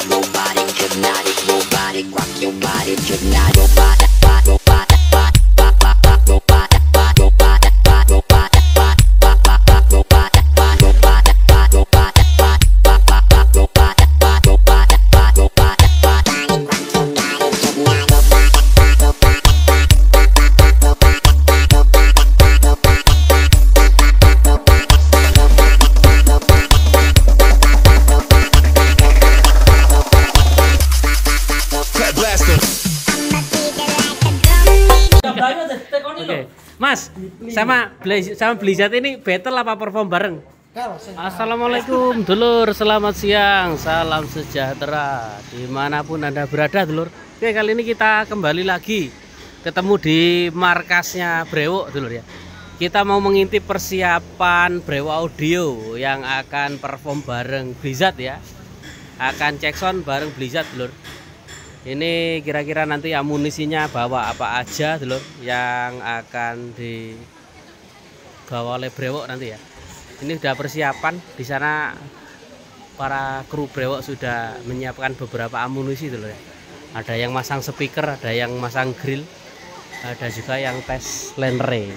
robotic, hypnotic, robotic, rock your body, hypnotic, robotic, robotic, Oke, Mas, sama Blizzard ini battle apa perform bareng? Assalamualaikum dulur, selamat siang, salam sejahtera dimanapun Anda berada dulur. Oke, kali ini kita kembali lagi ketemu di markasnya Brewok dulur ya. Kita mau mengintip persiapan Brewok Audio yang akan perform bareng Blizzard ya. Akan cek sound bareng Blizzard dulur. Ini kira-kira nanti amunisinya bawa apa aja dulur yang akan dibawa oleh Brewok nanti ya. Ini sudah persiapan di sana, para kru Brewok sudah menyiapkan beberapa amunisi dulur ya. Ada yang masang speaker, ada yang masang grill, ada juga yang tes lenre.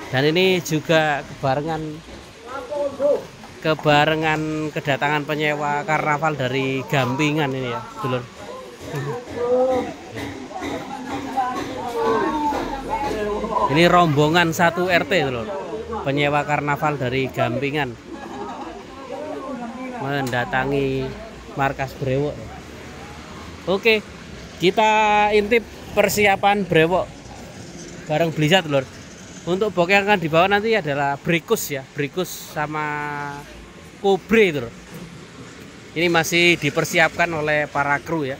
Dan ini juga kebarengan kedatangan penyewa karnaval dari Gampingan ini ya dulur. Ini rombongan 1 RT loh, penyewa karnaval dari Gampingan mendatangi markas Brewok. Oke, kita intip persiapan Brewok bareng Blizzard lor. Untuk box yang akan dibawa nanti adalah Brekus ya, Brekus sama Kobre itu loh. Ini masih dipersiapkan oleh para kru ya.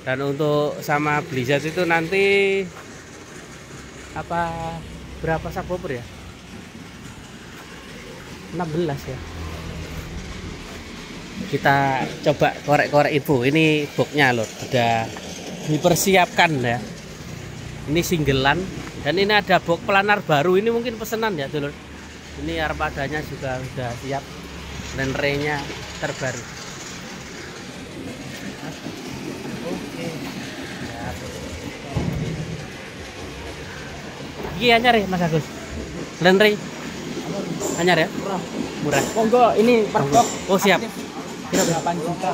Dan untuk sama Blizzard itu nanti berapa subwoofer ya? 16 ya. Kita coba korek-korek info. Ini boxnya loh, udah dipersiapkan ya. Ini singgelan dan ini ada box planar baru. Ini mungkin pesanan ya dulur. Ini armadanya juga sudah siap dan renya terbaru. Iya anyar ya Mas Agus. Lenri anyar ya? Murah. Monggo ini per box. Oh siap. Kira 8 juta.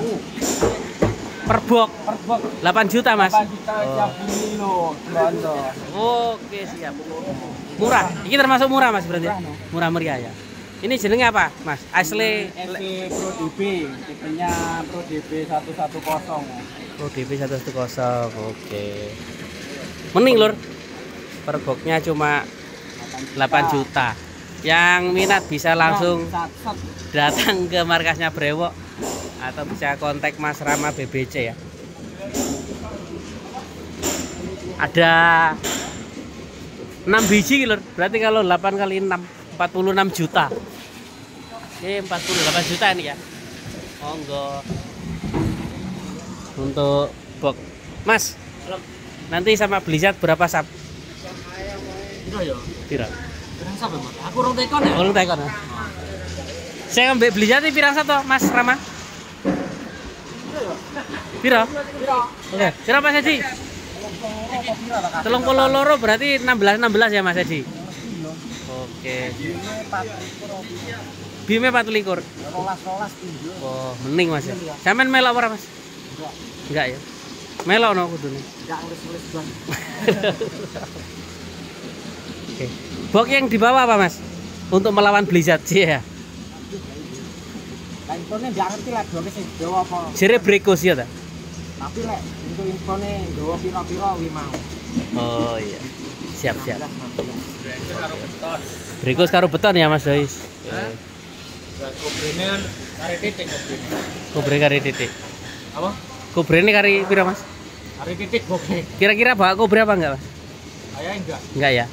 Per box 8 juta Mas. 8 juta siap ini loh, Londo. Oke siap. Murah. Ini termasuk murah Mas berarti. Murah meriah ya. Ini jenenge apa Mas? Asli Pro DB, tipenya Pro DB 110. Pro DB 110. Oke. Mending lur. Per boxnya cuma 8 juta. Yang minat bisa langsung datang ke markasnya Brewok atau bisa kontak Mas Rama BBC ya. Ada 6 biji lur. Berarti kalau 8 kali 6 46 juta. Ini 48 juta ini ya. Monggo. Untuk box. Mas, nanti sama Blizzard berapa sub? Pira? Pirang sapa, Mas? Aku urung tekon ya. Urung tekon. Saya ngambil Blizzard iki pirang satu, Mas Rama? Pira? Oke, pira Mas Haji? 32 berarti 16 ya Mas Haji? Oke. Bime 24. 12 Oh, mending Mas ya. Sampean melok ora Mas? Enggak ya. Melok no kudune. Enggak nulis-nulis Bang. Oke. Box yang dibawa apa Mas? Untuk melawan Blizzard sih ya. Lah infone ndak ngerti lah boke sing dawa apa. Jere Brekus ya ta? Tapi lek untuk infone dawa pira-pira kuwi mau. Oh iya. Siap. Brekus karo beton ya Mas Dois. Kobrene kare titik kobrene. Kobre kare titik. Apa? Kobrene kari pira Mas? Kare titik kobre. Kira-kira bawa kobre apa enggak Mas? Saya enggak. Enggak ya.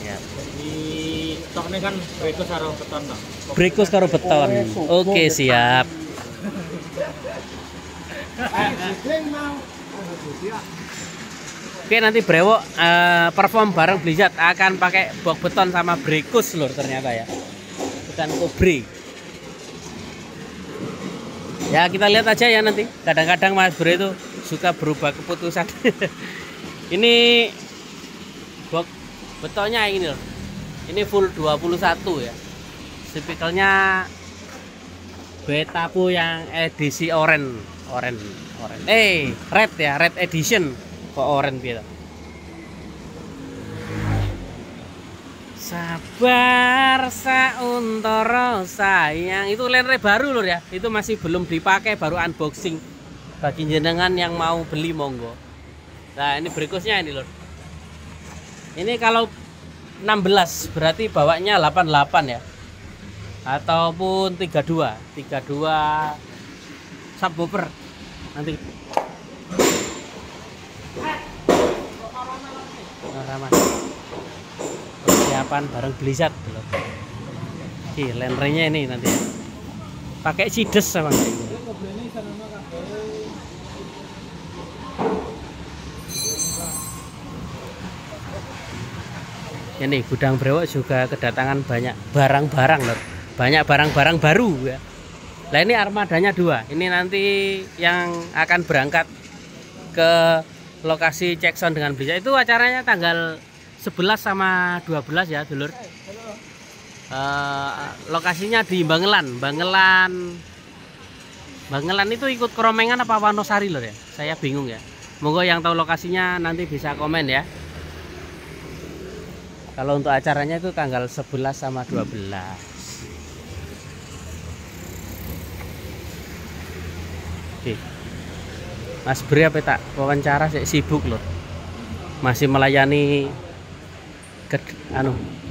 Ya. Di stoknya kan Brekus karo beton toh. Brekus karo beton. Oke, siap. Oke, nanti Brewok perform bareng Blizzard akan pakai box beton sama Brekus lur ternyata ya. Bukan Kobre. Ya kita lihat aja ya nanti. Kadang-kadang Mas Bro itu suka berubah keputusan. Ini box betulnya ini loh. Ini full 21 ya. Tipikalnya Betapu yang edisi red ya, red edition. Kok orange gitu. Sabar sauntoro sayang. Itu lenre baru lur ya. Itu masih belum dipakai, baru unboxing. Bagi jenengan yang mau beli monggo. Nah, ini berikutnya ini lur. Ini kalau 16 berarti bawanya 88 ya. Ataupun 32 subwoofer. Nanti ramah. Persiapan bareng Blizzard loh. Lenrenya ini nanti pakai sides sama ini. Gudang Brewok juga kedatangan banyak barang-barang loh. Banyak barang-barang baru ya. Nah ini armadanya 2. Ini nanti yang akan berangkat ke lokasi cek sound dengan Blizzard. Itu acaranya tanggal 11 sama 12 ya dulur. Lokasinya di Bangelan itu ikut Keromengan apa Wonosari lho ya. Saya bingung ya. Monggo yang tahu lokasinya nanti bisa komen ya. Kalau untuk acaranya itu tanggal 11 sama 12. Oke. Mas Bri apa tak wawancara sibuk loh. Masih melayani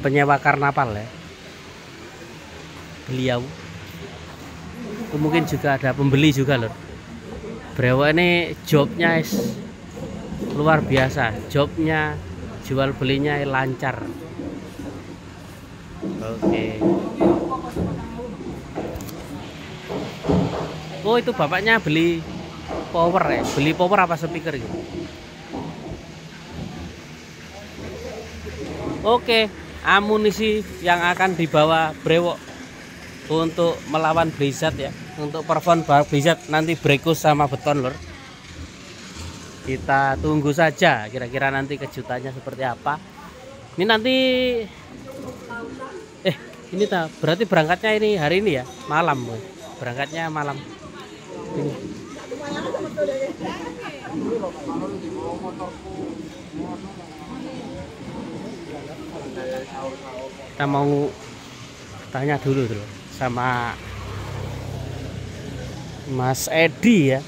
penyewa karnaval ya. Beliau itu mungkin juga ada pembeli juga loh. Brewok ini jobnya luar biasa, jobnya jual belinya lancar. Oke. Oh itu bapaknya beli power ya, beli power apa speaker gitu. Oke, amunisi yang akan dibawa Brewok untuk melawan Blizzard ya, untuk perform Blizzard nanti Brekus sama Beton lor. Kita tunggu saja kira-kira nanti kejutannya seperti apa. Ini nanti ini berarti berangkatnya ini hari ini ya, malam. Berangkatnya malam. Ini. Kita mau tanya dulu sama Mas Edi ya,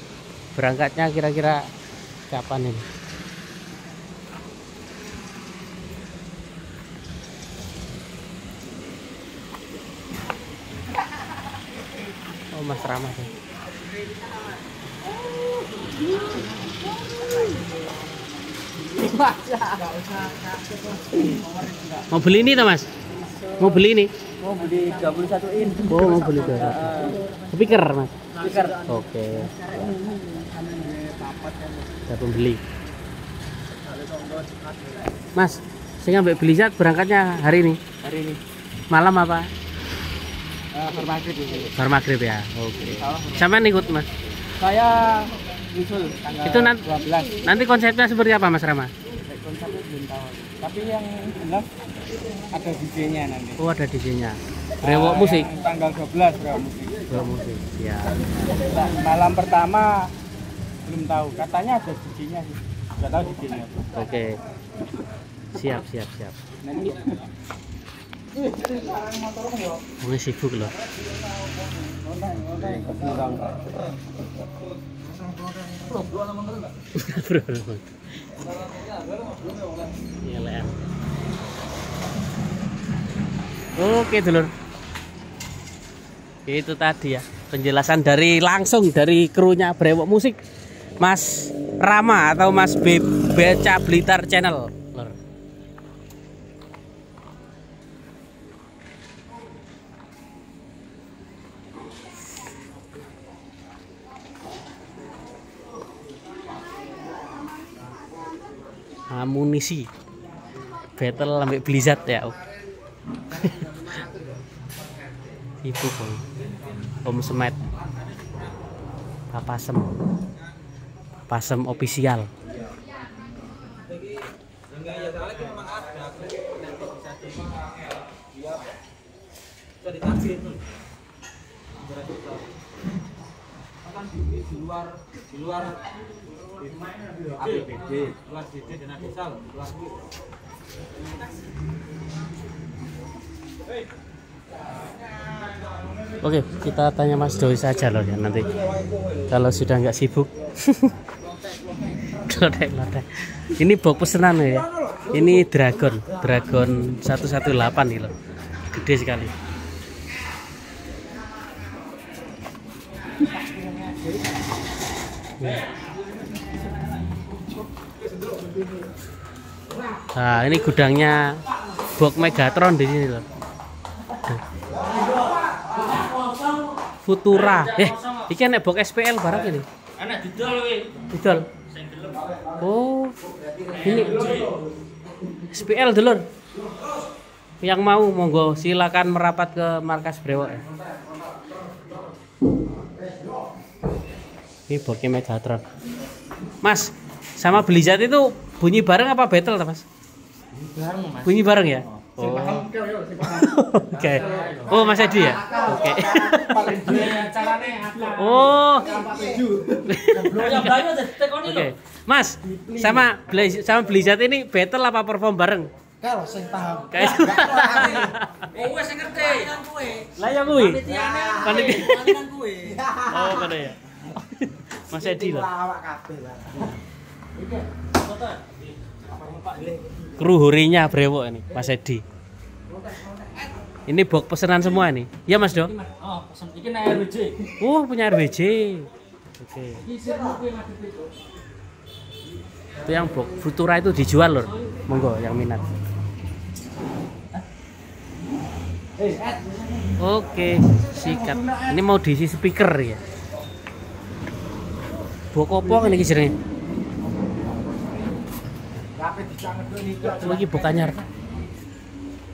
berangkatnya kira-kira kapan ini? Oh Mas Rama tuh. Mau beli ini toh Mas? Mau beli ini? Mau beli 21 in. Oh mau beli 21. Speaker Mas? Speaker. Oke. Ada pembeli. Mas, saya ngambil Blizzard berangkatnya hari ini? Hari ini. Malam apa? Bermaghrib ini. Bermaghrib ya. Oke. Sampean ikut Mas? Saya nyusul tanggal Itu 12. Nanti konsepnya seperti apa Mas Rama? Konsepnya belum tahu. Tapi yang jelas ada DJ-nya nanti. Oh ada DJ-nya. Brewok musik. Tanggal 12 Brewok musik. Brewok musik. Ya. Malam pertama belum tahu. Katanya ada DJ-nya sih. Enggak tahu DJ-nya. Oke. Siap. Nanti Mungkin sibuk loh. Oke dulur. Itu tadi ya penjelasan langsung dari krunya Brewok Musik, Mas Rama atau Mas Beca Blitar Channel. Amunisi battle sampai Blizzard ya. Ibu Om Semet. Papasem. Papasem official. di luar APBD, luar DD dana desa loh, luar. Oke, kita tanya Mas Doi saja loh ya nanti. Kalau sudah nggak sibuk. Lodek. Ini box pesanan ya. Ini Dragon 118 nih loh. Gede sekali. Nah, ini gudangnya box Megatron di sini loh. Futura. Iki enek box SPL barang ini. Enak didol kowe. Didol. Oh. Ini SPL dulur. Yang mau monggo silakan merapat ke markas Brewok. Ini boxnya Megatron. Mas, sama beli zat itu bunyi bareng apa battle, Mas? Bareng, Mas. Bunyi bareng ya? Oh. Oke. Oh, Mas Edi ya? Oke. Oh. Oke. Mas, sama beli zat ini battle apa perform bareng? Kalau sing paham. Kayak Oh, wis ngerti. lah ya kuwi. Panitia kuwi. Oh, kada ya. Mas Edi loh. Awak kabeh lah. Kru hurinya Brewok ini, Mas Edi. Ini box pesanan semua nih. Ya Mas Do? Oh, pesen iki nek RWJ. Oh, punya RWJ. Oke. Itu yang box Futura itu dijual loh. Monggo yang minat. Oke, sikat. Ini mau diisi speaker ya. Box opo ini jenenge? Iki box anyar.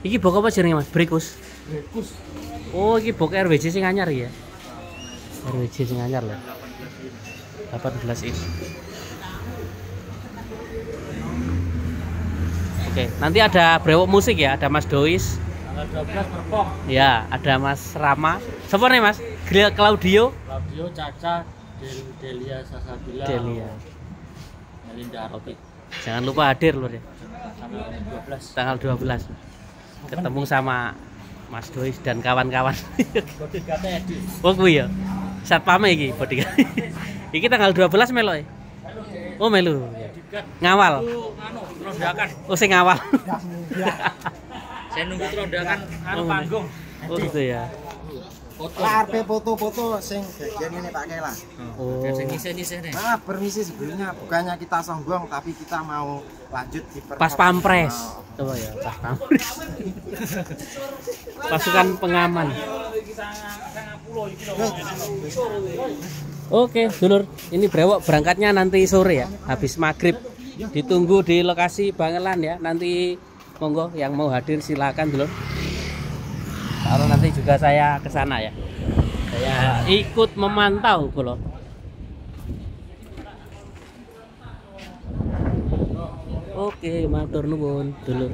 Iki box apa jenenge Mas? Brekus. Oh, iki box RWJ sing anyar ya. RWJ sing anyar loh. 18 inch. Oke, nanti ada Brewok musik ya, ada Mas Dois. Tanggal 12 perform. Ya, ada Mas Rama. Siapa nih Mas? Claudio, Caca, Delia, Sasabila. Delia. Melinda. Oke. Jangan lupa hadir loh ya. Tanggal 12. Tanggal 12. Ketemu sama Mas Dois dan kawan-kawan. Bodyguard Edi. Oh kuwi ya. Satpame iki bodyguard. Iki tanggal 12 melo ya. Oh melu. Ngawal. Anu, rondakan. Oh sing ngawal. Saya nunggu rondakan anu panggung. Oh gitu ya. Arpe foto-foto sing bagian ini pakai lah. Oh. Sing ngisi-ngisi nih. Permisi sebelumnya, bukannya kita sombong tapi kita mau lanjut di Pas pampres. Coba ya, pas pampres. Pasukan pengaman. Oke, dulur. Ini Brewok berangkatnya nanti sore ya, habis maghrib. Ditunggu di lokasi Bangelan ya. Nanti monggo yang mau hadir silakan dulur. Kalau nanti juga saya ke sana ya. Saya ikut memantau kalau. Oke, matur nuwun dulur.